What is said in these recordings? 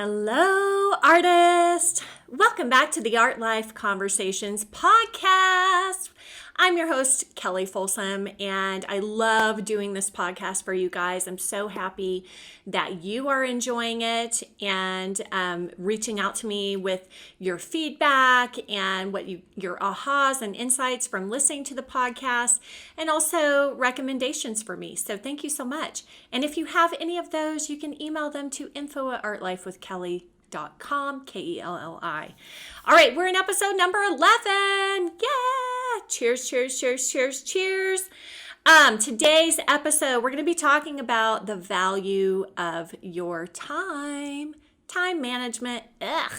Hello, artist! Welcome back to the Art Life Conversations podcast. I'm your host, Kelly Folsom, and I love doing this podcast for you guys. I'm so happy that you are enjoying it and reaching out to me with your feedback and your ahas and insights from listening to the podcast, and also recommendations for me. So thank you so much. And if you have any of those, you can email them to info@artlifewithkelly.com, Kelli. All right, we're in episode number 11. Yeah! Cheers, cheers, cheers, cheers, cheers. Today's episode, we're going to be talking about the value of your time. Time management. Ugh.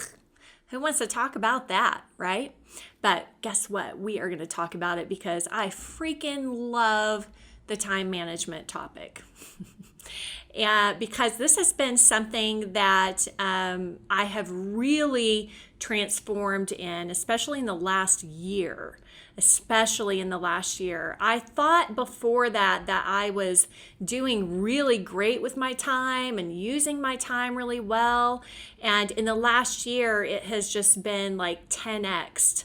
Who wants to talk about that, right? But guess what? We are going to talk about it because I freaking love the time management topic. Because this has been something that I have really transformed in, especially in the last year. I thought before that I was doing really great with my time and using my time really well. And in the last year, it has just been like 10x'd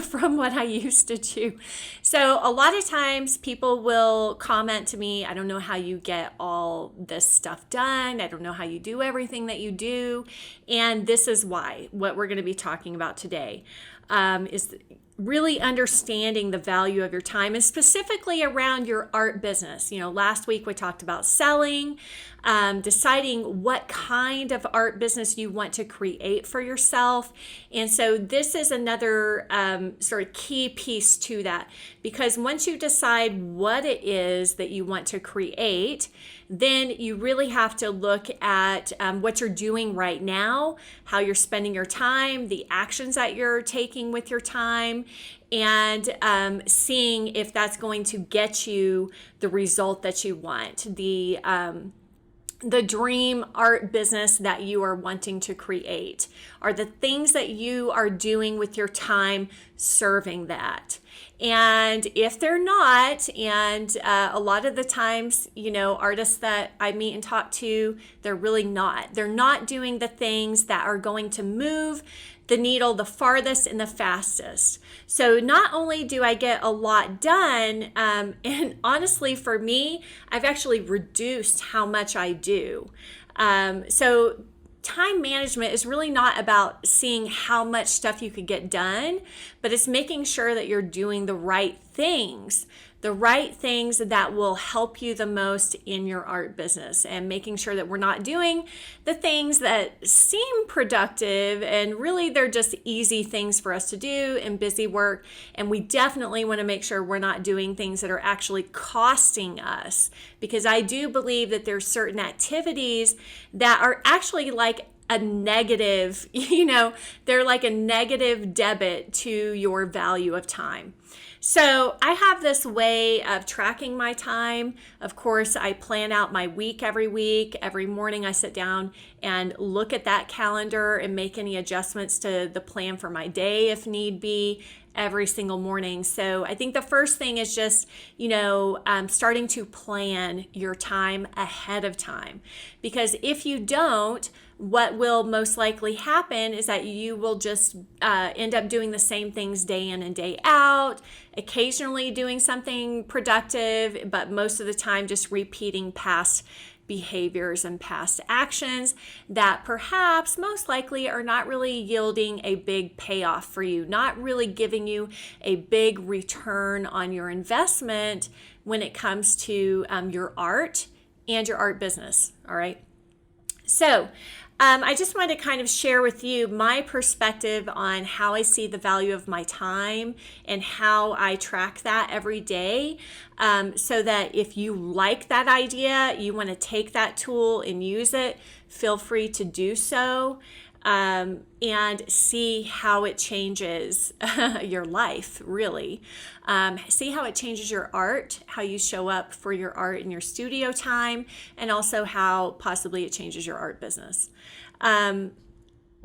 from what I used to do. So a lot of times people will comment to me, I don't know how you get all this stuff done. I don't know how you do everything that you do. And this is why. What we're going to be talking about today is really understanding the value of your time, and specifically around your art business. You know, last week we talked about selling, deciding what kind of art business you want to create for yourself. And so this is another sort of key piece to that, because once you decide what it is that you want to create, then you really have to look at what you're doing right now, how you're spending your time, the actions that you're taking with your time, and seeing if that's going to get you the result that you want, the dream art business that you are wanting to create. Are the things that you are doing with your time serving that? And if they're not, and a lot of the times, you know, artists that I meet and talk to, they're really not. They're not doing the things that are going to move the needle the farthest and the fastest. So not only do I get a lot done, and honestly for me, I've actually reduced how much I do. So time management is really not about seeing how much stuff you could get done, but it's making sure that you're doing the right things that will help you the most in your art business, and making sure that we're not doing the things that seem productive and really they're just easy things for us to do and busy work. And we definitely want to make sure we're not doing things that are actually costing us, because I do believe that there's certain activities that are actually like a negative, they're like a negative debit to your value of time. So I have this way of tracking my time. Of course, I plan out my week every week. Every morning I sit down and look at that calendar and make any adjustments to the plan for my day if need be, every single morning. So I think the first thing is just, starting to plan your time ahead of time. Because if you don't, what will most likely happen is that you will just end up doing the same things day in and day out, occasionally doing something productive, but most of the time just repeating past behaviors and past actions that perhaps most likely are not really yielding a big payoff for you, not really giving you a big return on your investment when it comes to your art and your art business. All right. So I just wanted to kind of share with you my perspective on how I see the value of my time and how I track that every day, so that if you like that idea, you want to take that tool and use it, feel free to do so, and see how it changes your life, really. See how it changes your art, how you show up for your art in your studio time, and also how possibly it changes your art business.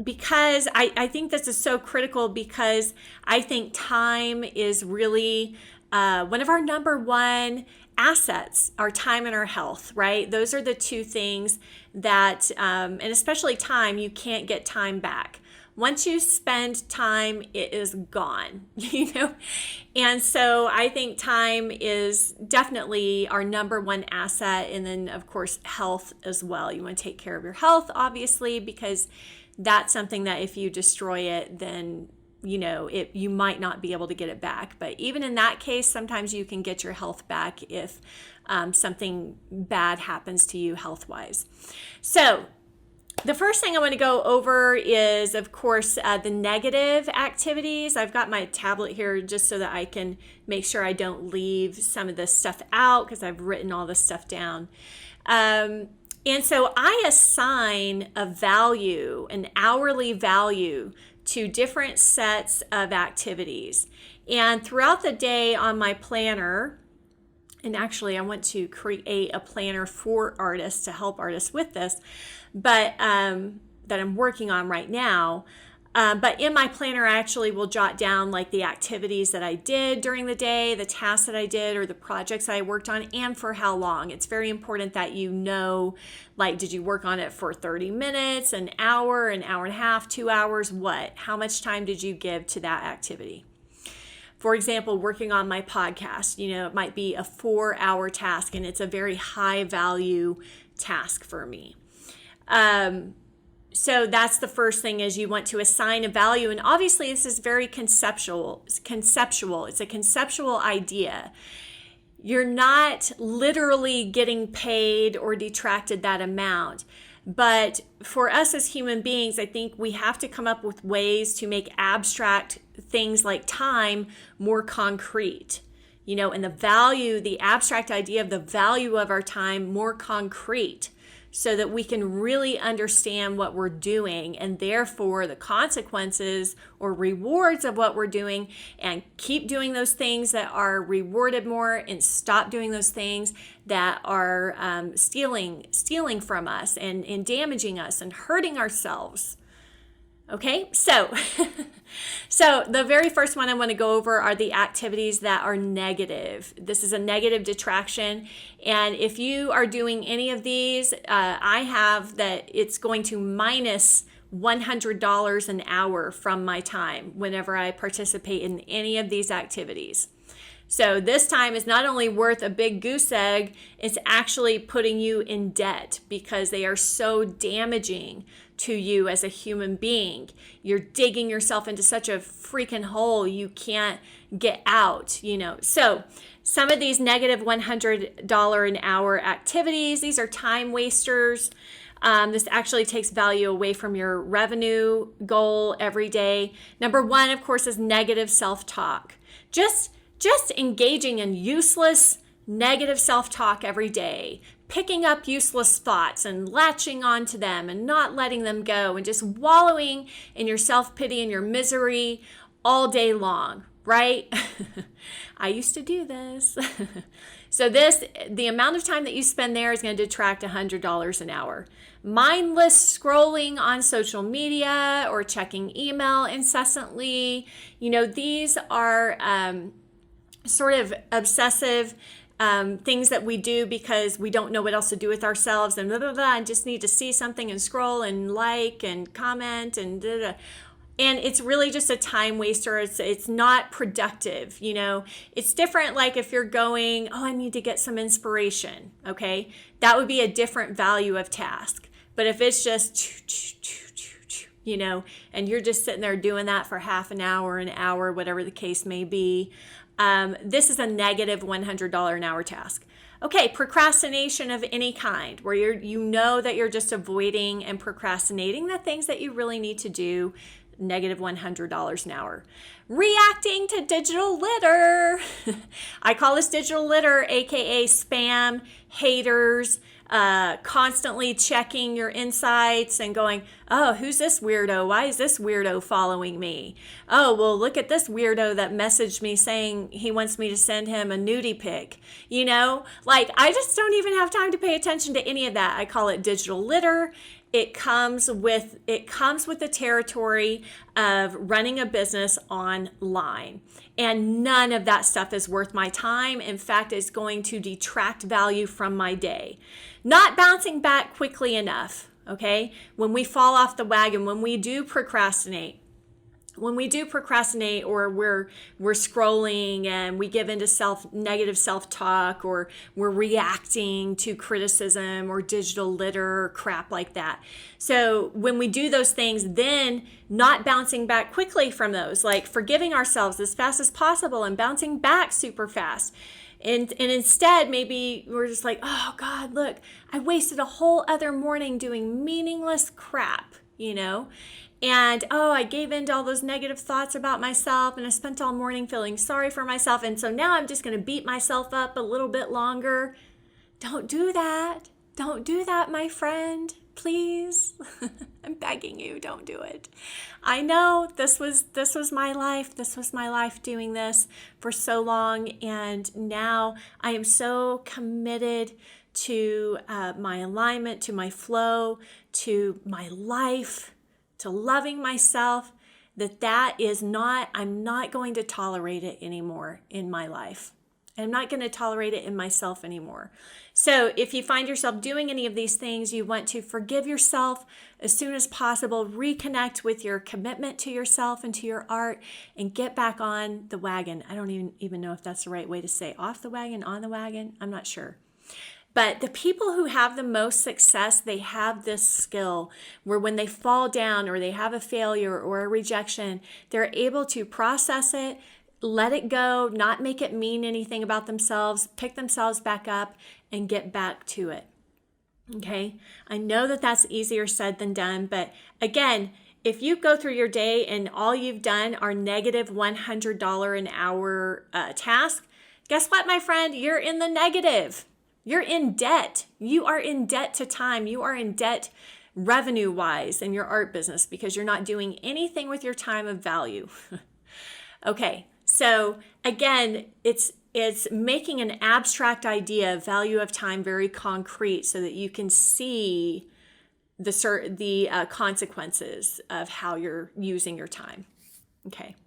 Because I think this is so critical, because I think time is really one of our number one assets, our time and our health, right? Those are the two things that, and especially time, you can't get time back. Once you spend time, it is gone, And so I think time is definitely our number one asset. And then, of course, health as well. You want to take care of your health, obviously, because that's something that if you destroy it, then you might not be able to get it back. But even in that case, sometimes you can get your health back if something bad happens to you health-wise. So the first thing I want to go over is, of course, the negative activities. I've got my tablet here just so that I can make sure I don't leave some of this stuff out because I've written all this stuff down. And so I assign a value, an hourly value, to different sets of activities. And throughout the day on my planner, and actually I want to create a planner for artists to help artists with this, but that I'm working on right now. But in my planner, I actually will jot down like the activities that I did during the day, the tasks that I did, or the projects I worked on, and for how long. It's very important that like, did you work on it for 30 minutes, an hour and a half, 2 hours, what? How much time did you give to that activity? For example, working on my podcast, it might be a 4-hour task, and it's a very high value task for me. So that's the first thing, is you want to assign a value. And obviously this is very conceptual. It's a conceptual idea. You're not literally getting paid or detracted that amount. But for us as human beings, I think we have to come up with ways to make abstract things like time more concrete. And the abstract idea of the value of our time more concrete, so that we can really understand what we're doing, and therefore the consequences or rewards of what we're doing, and keep doing those things that are rewarded more, and stop doing those things that are stealing from us and damaging us and hurting ourselves. Okay, so the very first one I want to go over are the activities that are negative. This is a negative detraction. And if you are doing any of these, I have that it's going to minus $100 an hour from my time whenever I participate in any of these activities. So this time is not only worth a big goose egg, it's actually putting you in debt because they are so damaging to you as a human being. You're digging yourself into such a freaking hole you can't get out, So some of these negative $100 an hour activities, these are time wasters. This actually takes value away from your revenue goal every day. Number one, of course, is negative self-talk. Just engaging in useless negative self-talk every day, picking up useless thoughts and latching onto them and not letting them go, and just wallowing in your self-pity and your misery all day long, right? I used to do this. So the amount of time that you spend there is going to detract $100 an hour. Mindless scrolling on social media or checking email incessantly, these are sort of obsessive things that we do because we don't know what else to do with ourselves, and blah, blah, blah, and just need to see something and scroll and like and comment and blah, blah. And it's really just a time waster. It's not productive, It's different like if you're going, I need to get some inspiration, okay? That would be a different value of task. But if it's just, and you're just sitting there doing that for half an hour, whatever the case may be, this is a negative $100 an hour task. Okay, procrastination of any kind, where that you're just avoiding and procrastinating the things that you really need to do, negative $100 an hour. Reacting to digital litter. I call this digital litter, aka spam, haters, constantly checking your insights and going, who's this weirdo? Why is this weirdo following me? Oh, well, look at this weirdo that messaged me saying he wants me to send him a nudie pic. I just don't even have time to pay attention to any of that. I call it digital litter. it comes with the territory of running a business online. And none of that stuff is worth my time. In fact, it's going to detract value from my day. Not bouncing back quickly enough, okay? When we fall off the wagon, when we do procrastinate, or we're scrolling and we give into negative self-talk, or we're reacting to criticism or digital litter or crap like that. So when we do those things, then not bouncing back quickly from those, like forgiving ourselves as fast as possible and bouncing back super fast. And instead, maybe we're just like, oh God, look, I wasted a whole other morning doing meaningless crap, And, I gave in to all those negative thoughts about myself, and I spent all morning feeling sorry for myself. And so now I'm just going to beat myself up a little bit longer. Don't do that. Don't do that, my friend. Please. I'm begging you, don't do it. I know this was my life. This was my life doing this for so long. And now I am so committed to my alignment, to my flow, to my life, to loving myself, I'm not going to tolerate it anymore in my life. I'm not going to tolerate it in myself anymore. So if you find yourself doing any of these things, you want to forgive yourself as soon as possible, reconnect with your commitment to yourself and to your art, and get back on the wagon. I don't even know if that's the right way to say off the wagon, on the wagon. I'm not sure. But the people who have the most success, they have this skill where when they fall down or they have a failure or a rejection, they're able to process it, let it go, not make it mean anything about themselves, pick themselves back up and get back to it. Okay? I know that that's easier said than done, but again, if you go through your day and all you've done are negative $100 an hour tasks, guess what, my friend? You're in the negative. You're in debt. You are in debt to time. You are in debt revenue-wise in your art business because you're not doing anything with your time of value. Okay, so again, it's making an abstract idea of value of time very concrete so that you can see the consequences of how you're using your time. Okay.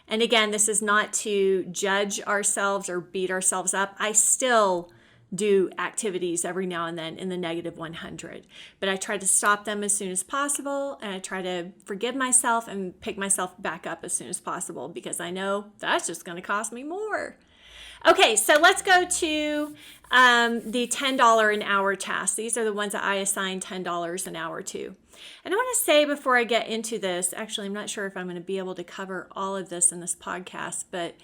And again, this is not to judge ourselves or beat ourselves up. I still do activities every now and then in the negative 100, but I try to stop them as soon as possible, and I try to forgive myself and pick myself back up as soon as possible because I know that's just going to cost me more. Okay, so let's go to the $10 an hour tasks. These are the ones that I assign $10 an hour to. And I want to say before I get into this, actually, I'm not sure if I'm going to be able to cover all of this in this podcast, but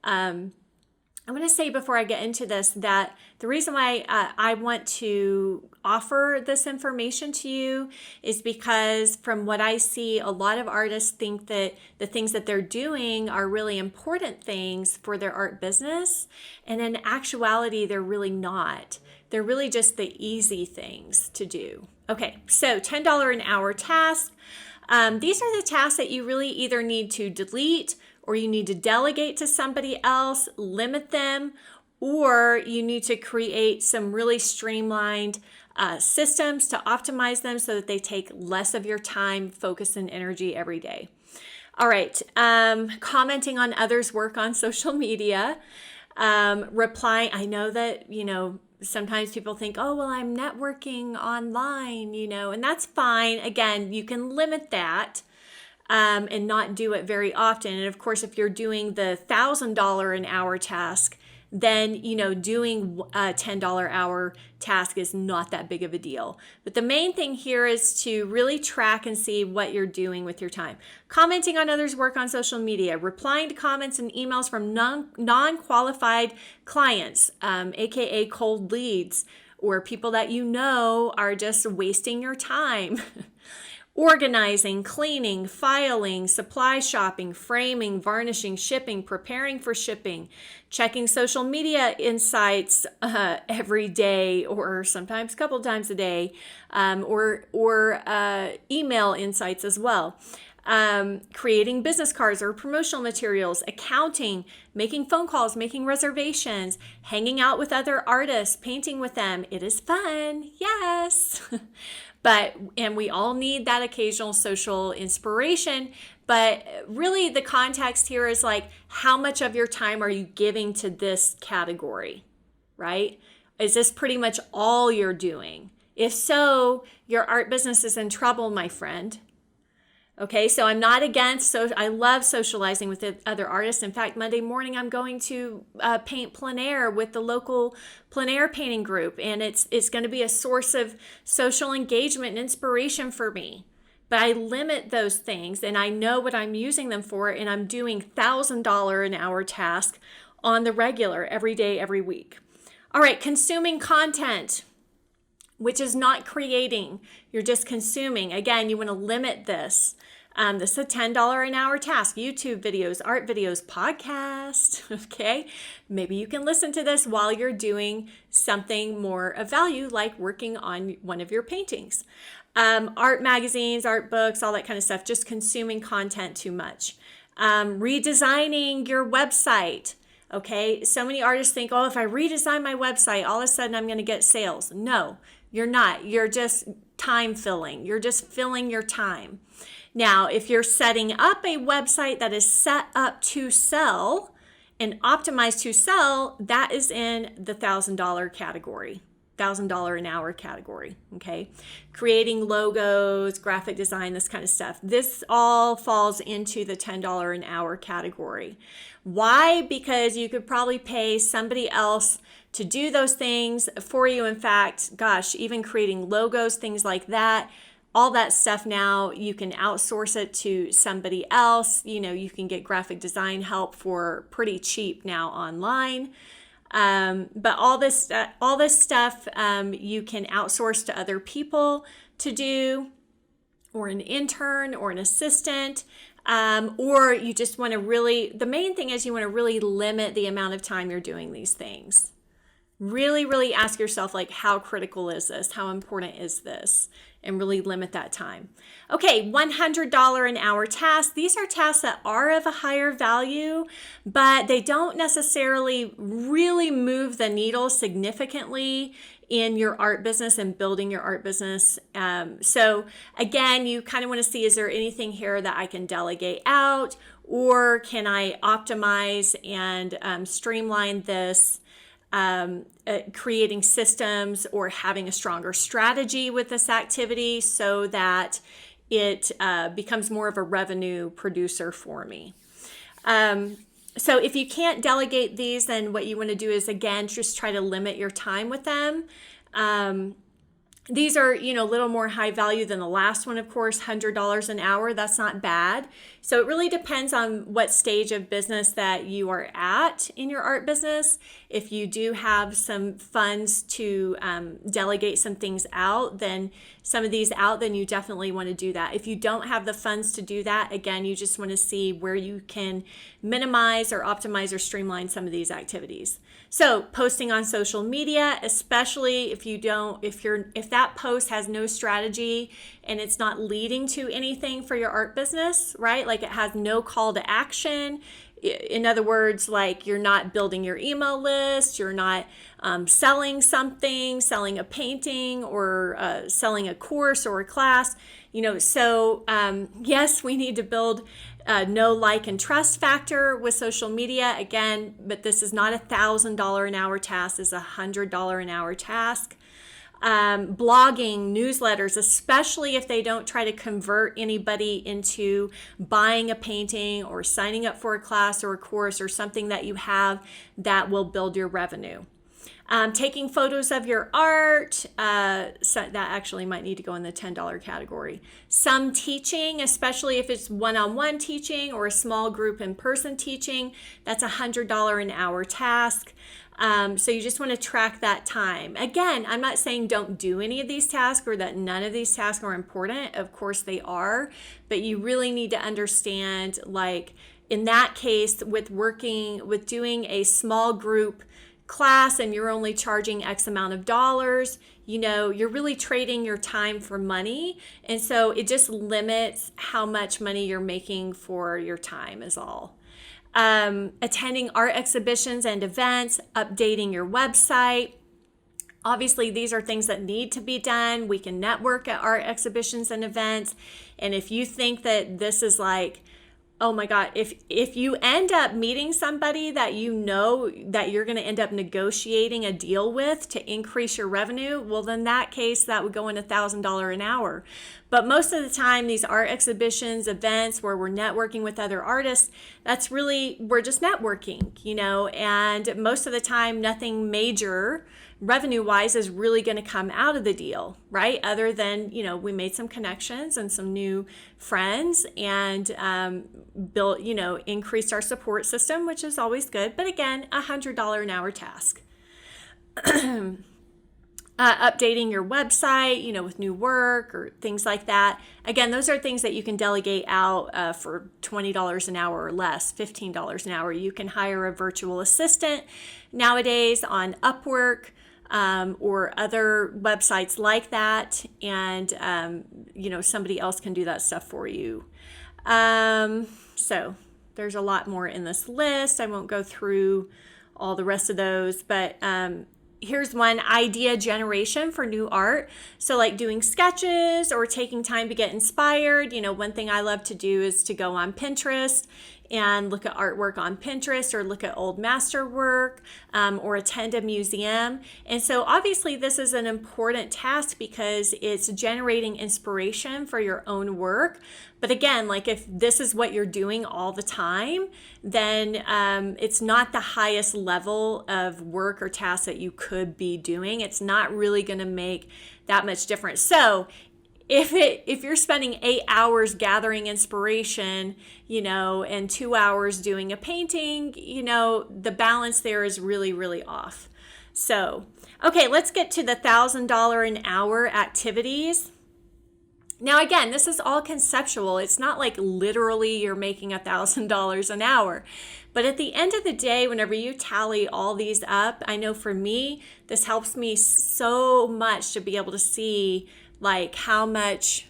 I want to say before I get into this that the reason why I want to offer this information to you is because from what I see, a lot of artists think that the things that they're doing are really important things for their art business. And in actuality, they're really not. They're really just the easy things to do. Okay, so $10 an hour task. These are the tasks that you really either need to delete, or you need to delegate to somebody else, limit them, or you need to create some really streamlined systems to optimize them so that they take less of your time, focus, and energy every day. All right, commenting on others' work on social media, replying. I know that, sometimes people think, oh, well, I'm networking online, and that's fine. Again, you can limit that. And not do it very often. And of course, if you're doing the $1,000 an hour task, then, doing a $10 hour task is not that big of a deal. But the main thing here is to really track and see what you're doing with your time. Commenting on others' work on social media, replying to comments and emails from non-qualified clients, aka cold leads, or people that are just wasting your time. Organizing, cleaning, filing, supply shopping, framing, varnishing, shipping, preparing for shipping, checking social media insights every day or sometimes a couple times a day, or email insights as well. creating business cards or promotional materials, accounting, making phone calls, making reservations, hanging out with other artists, painting with them. It is fun, yes. And we all need that occasional social inspiration. But really the context here is like, how much of your time are you giving to this category, right? Is this pretty much all you're doing? If so, your art business is in trouble, my friend. Okay, so I'm not against, so I love socializing with other artists. In fact, Monday morning I'm going to paint plein air with the local plein air painting group, and it's going to be a source of social engagement and inspiration for me. But I limit those things, and I know what I'm using them for, and I'm doing $1,000 an hour tasks on the regular, every day, every week. All right, consuming content, which is not creating, you're just consuming. Again, you want to limit this. This is a $10 an hour task. YouTube videos, art videos, podcast, okay? Maybe you can listen to this while you're doing something more of value, like working on one of your paintings. Art magazines, art books, all that kind of stuff, just consuming content too much. Redesigning your website. Okay, so many artists think, oh, if I redesign my website, all of a sudden I'm going to get sales. No, you're not. You're just time filling. You're just filling your time. Now, if you're setting up a website that is set up to sell and optimized to sell, that is in the $1,000 category. $1,000 an hour category, okay? Creating logos, graphic design, this kind of stuff. This all falls into the $10 an hour category. Why? Because you could probably pay somebody else to do those things for you. In fact, gosh, even creating logos, things like that, all that stuff now, you can outsource it to somebody else. You know, you can get graphic design help for pretty cheap now online. But all this stuff you can outsource to other people to do, or an intern or an assistant, or you just want to really, the main thing is you want to really limit the amount of time you're doing these things. Really, really ask yourself, like, how critical is this? How important is this? And really limit that time. Okay, $100 an hour tasks. These are tasks that are of a higher value, but they don't necessarily really move the needle significantly in your art business and building your art business. So again, you kind of want to see, is there anything here that I can delegate out, or can I optimize and streamline this? Creating systems or having a stronger strategy with this activity so that it becomes more of a revenue producer for me. So if you can't delegate these, then what you want to do is, again, just try to limit your time with them. These are, a little more high value than the last one, of course, $100 an hour. That's not bad. So it really depends on what stage of business that you are at in your art business. If you do have some funds to delegate some things out, then you definitely want to do that. If you don't have the funds to do that, again, you just want to see where you can minimize or optimize or streamline some of these activities. So posting on social media, especially if that post has no strategy and it's not leading to anything for your art business, right? Like it has no call to action. In other words, like you're not building your email list, you're not selling something, selling a painting, or selling a course or a class. So yes, we need to build no like and trust factor with social media again, but this is not $1,000 an hour task. It's $100 an hour task. Blogging, newsletters, especially if they don't try to convert anybody into buying a painting or signing up for a class or a course or something that you have that will build your revenue. Taking photos of your art, so that actually might need to go in the $10 category. Some teaching, especially if it's one-on-one teaching or a small group in-person teaching, that's $100 an hour task. So you just want to track that time. Again, I'm not saying don't do any of these tasks or that none of these tasks are important. Of course they are, but you really need to understand, like in that case, with doing a small group class and you're only charging X amount of dollars, you're really trading your time for money. And so it just limits how much money you're making for your time is all. Attending art exhibitions and events, updating your website. Obviously, these are things that need to be done. We can network at art exhibitions and events. And if you think that this is like, oh my God, if you end up meeting somebody that you know that you're going to end up negotiating a deal with to increase your revenue, well, then in that case, that would go in $1,000 an hour. But most of the time, these art exhibitions, events where we're networking with other artists, we're just networking, and most of the time, nothing major revenue-wise is really going to come out of the deal, right? Other than, we made some connections and some new friends and built, increased our support system, which is always good. But again, $100 an hour task. Updating your website, with new work or things like that. Again, those are things that you can delegate out for $20 an hour or less, $15 an hour. You can hire a virtual assistant nowadays on Upwork. Or other websites like that, and somebody else can do that stuff for you. So there's a lot more in this list. I won't go through all the rest of those, but here's one: idea generation for new art. So like doing sketches or taking time to get inspired. One thing I love to do is to go on Pinterest and look at artwork on Pinterest or look at old masterwork or attend a museum. And so obviously this is an important task because it's generating inspiration for your own work. But again, like if this is what you're doing all the time, then it's not the highest level of work or task that you could be doing. It's not really going to make that much difference. So if you're spending 8 hours gathering inspiration, and 2 hours doing a painting, the balance there is really, really off. So, okay, let's get to the $1,000 an hour activities. Now, again, this is all conceptual. It's not like literally you're making $1,000 an hour. But at the end of the day, whenever you tally all these up, I know for me, this helps me so much to be able to see how much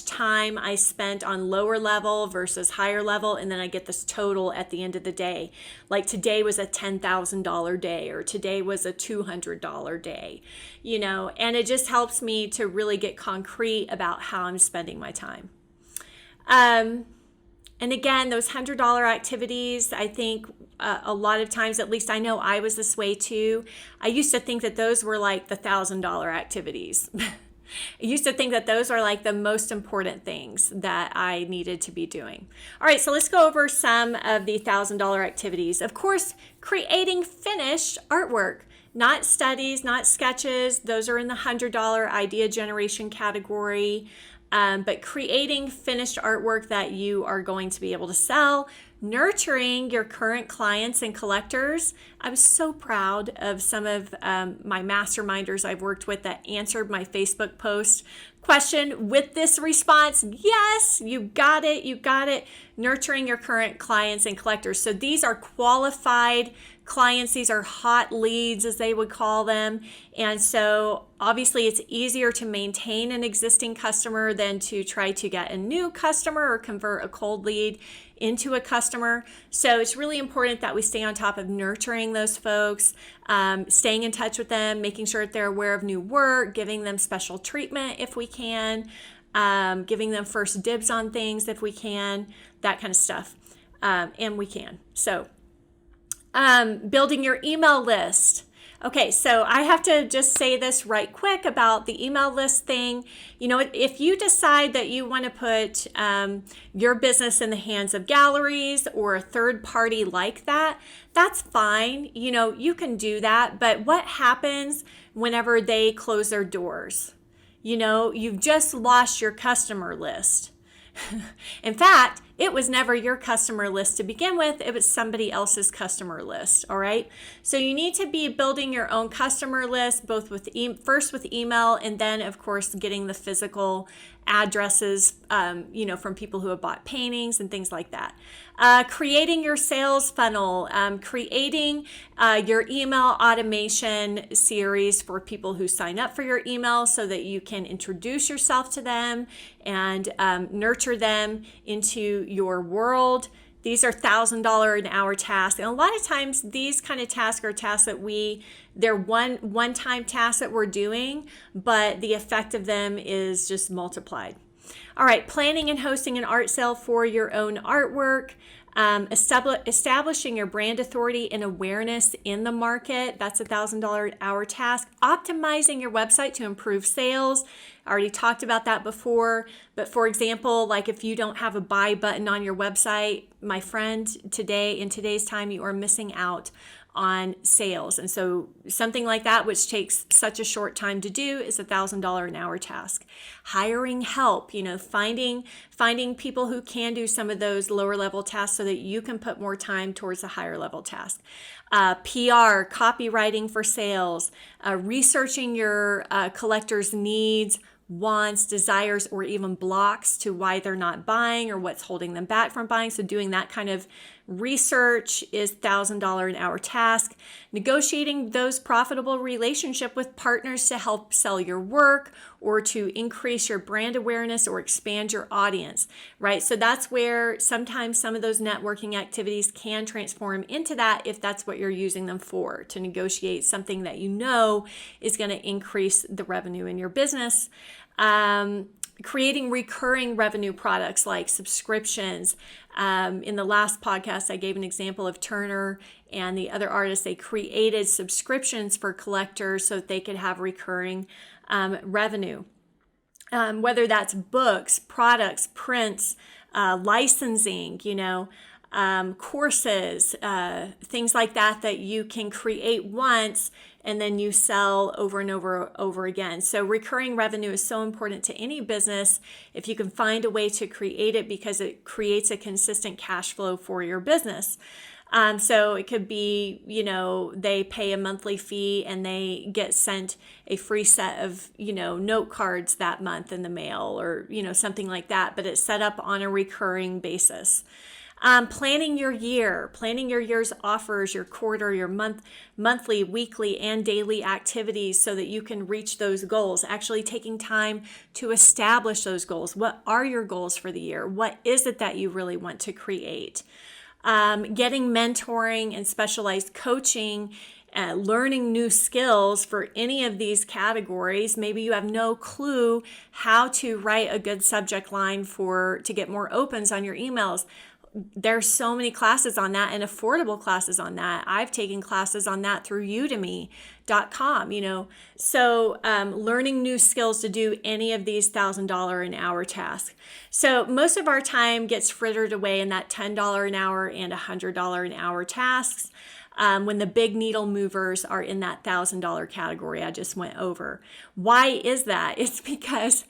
time I spent on lower level versus higher level, and then I get this total at the end of the day. Like today was a $10,000 day, or today was a $200 day, and it just helps me to really get concrete about how I'm spending my time. And again, those $100 activities, I think a lot of times, at least I know I was this way too. I used to think that those were like the $1,000 activities. I used to think that those are like the most important things that I needed to be doing. All right, so let's go over some of the $1,000 activities. Of course, creating finished artwork, not studies, not sketches. Those are in the $100 idea generation category. But creating finished artwork that you are going to be able to sell, nurturing your current clients and collectors. I was so proud of some of my masterminders I've worked with that answered my Facebook post question with this response. Yes, you got it. You got it. Nurturing your current clients and collectors. So these are qualified clients. These are hot leads, as they would call them. And so obviously it's easier to maintain an existing customer than to try to get a new customer or convert a cold lead into a customer. So it's really important that we stay on top of nurturing those folks, staying in touch with them, making sure that they're aware of new work, giving them special treatment if we can, giving them first dibs on things if we can, that kind of stuff. And we can. So building your email list. Okay, so I have to just say this right quick about the email list thing. If you decide that you want to put your business in the hands of galleries or a third party like that, that's fine. You can do that. But what happens whenever they close their doors? You've just lost your customer list. In fact, it was never your customer list to begin with. It was somebody else's customer list. All right. So you need to be building your own customer list, both with first with email, and then of course getting the physical addresses, from people who have bought paintings and things like that. Creating your sales funnel, creating your email automation series for people who sign up for your email so that you can introduce yourself to them and nurture them into your world. These are $1,000 an hour tasks. And a lot of times these kind of tasks are tasks that they're one-time tasks that we're doing, but the effect of them is just multiplied. All right, planning and hosting an art sale for your own artwork. Establishing your brand authority and awareness in the market. That's a $1,000 an hour task. Optimizing your website to improve sales. I already talked about that before. But for example, like if you don't have a buy button on your website, my friend, in today's time, you are missing out on sales. And so something like that, which takes such a short time to do, is a $1,000 an hour task. Hiring help, finding people who can do some of those lower level tasks so that you can put more time towards the higher level task. PR, copywriting for sales, researching your collector's needs, wants, desires, or even blocks to why they're not buying or what's holding them back from buying. So doing that kind of research is $1,000 an hour task. Negotiating those profitable relationship with partners to help sell your work or to increase your brand awareness or expand your audience, right? So that's where sometimes some of those networking activities can transform into that if that's what you're using them for, to negotiate something that is going to increase the revenue in your business. Creating recurring revenue products like subscriptions. In the last podcast, I gave an example of Turner and the other artists. They created subscriptions for collectors so that they could have recurring revenue. Whether that's books, products, prints, licensing, courses, things like that you can create once and then you sell over and over again. So recurring revenue is so important to any business if you can find a way to create it, because it creates a consistent cash flow for your business. So it could be, they pay a monthly fee and they get sent a free set of, note cards that month in the mail or, something like that, but it's set up on a recurring basis. Planning your year's offers, your quarter, your monthly, weekly, and daily activities so that you can reach those goals. Actually taking time to establish those goals. What are your goals for the year? What is it that you really want to create? Getting mentoring and specialized coaching, learning new skills for any of these categories. Maybe you have no clue how to write a good subject line to get more opens on your emails. There's so many classes on that and affordable classes on that. I've taken classes on that through udemy.com, So learning new skills to do any of these $1,000 an hour tasks. So most of our time gets frittered away in that $10 an hour and $100 an hour tasks. When the big needle movers are in that $1,000 category I just went over. Why is that? It's because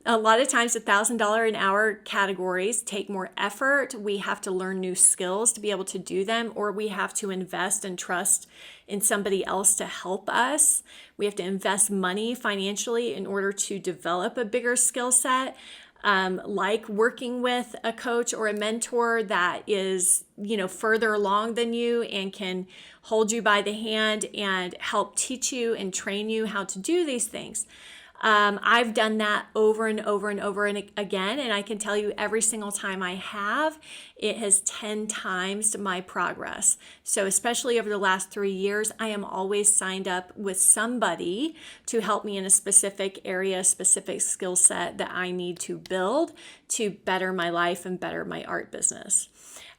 a lot of times the $1,000 an hour categories take more effort. We have to learn new skills to be able to do them, or we have to invest and trust in somebody else to help us. We have to invest money financially in order to develop a bigger skill set. Like working with a coach or a mentor that is, further along than you and can hold you by the hand and help teach you and train you how to do these things. I've done that over and over and over and again, and I can tell you every single time I have, it has 10 times my progress. So especially over the last 3 years, I am always signed up with somebody to help me in a specific area, specific skill set that I need to build to better my life and better my art business.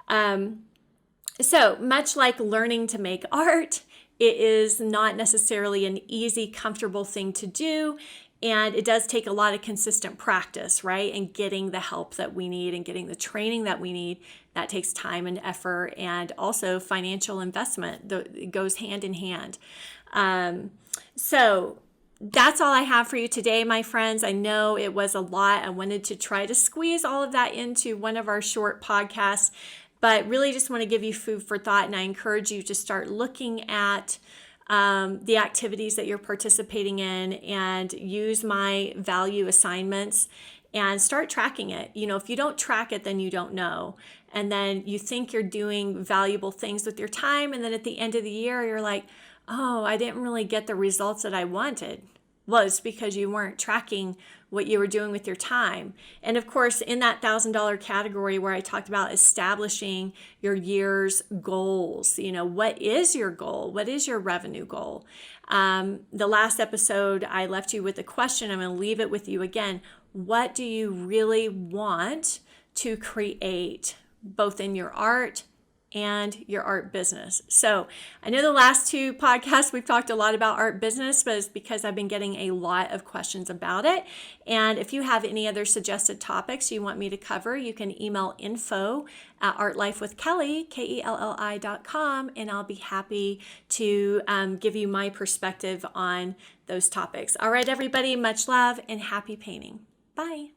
So much like learning to make art, it is not necessarily an easy, comfortable thing to do. And it does take a lot of consistent practice, right? And getting the help that we need and getting the training that we need. That takes time and effort and also financial investment. It goes hand in hand. So that's all I have for you today, my friends. I know it was a lot. I wanted to try to squeeze all of that into one of our short podcasts, but really just want to give you food for thought. And I encourage you to start looking at the activities that you're participating in and use my value assignments and start tracking it. If you don't track it, then you don't know. And then you think you're doing valuable things with your time. And then at the end of the year, you're like, oh, I didn't really get the results that I wanted. Well, it's because you weren't tracking what you were doing with your time. And of course, in that $1,000 category where I talked about establishing your year's goals, what is your goal? What is your revenue goal? The last episode, I left you with a question. I'm going to leave it with you again. What do you really want to create, both in your art and your art business? So I know the last two podcasts we've talked a lot about art business, but it's because I've been getting a lot of questions about it. And if you have any other suggested topics you want me to cover, you can email info@artlifewithkelly, KELLI.com, and I'll be happy to give you my perspective on those topics. All right, everybody, much love and happy painting. Bye.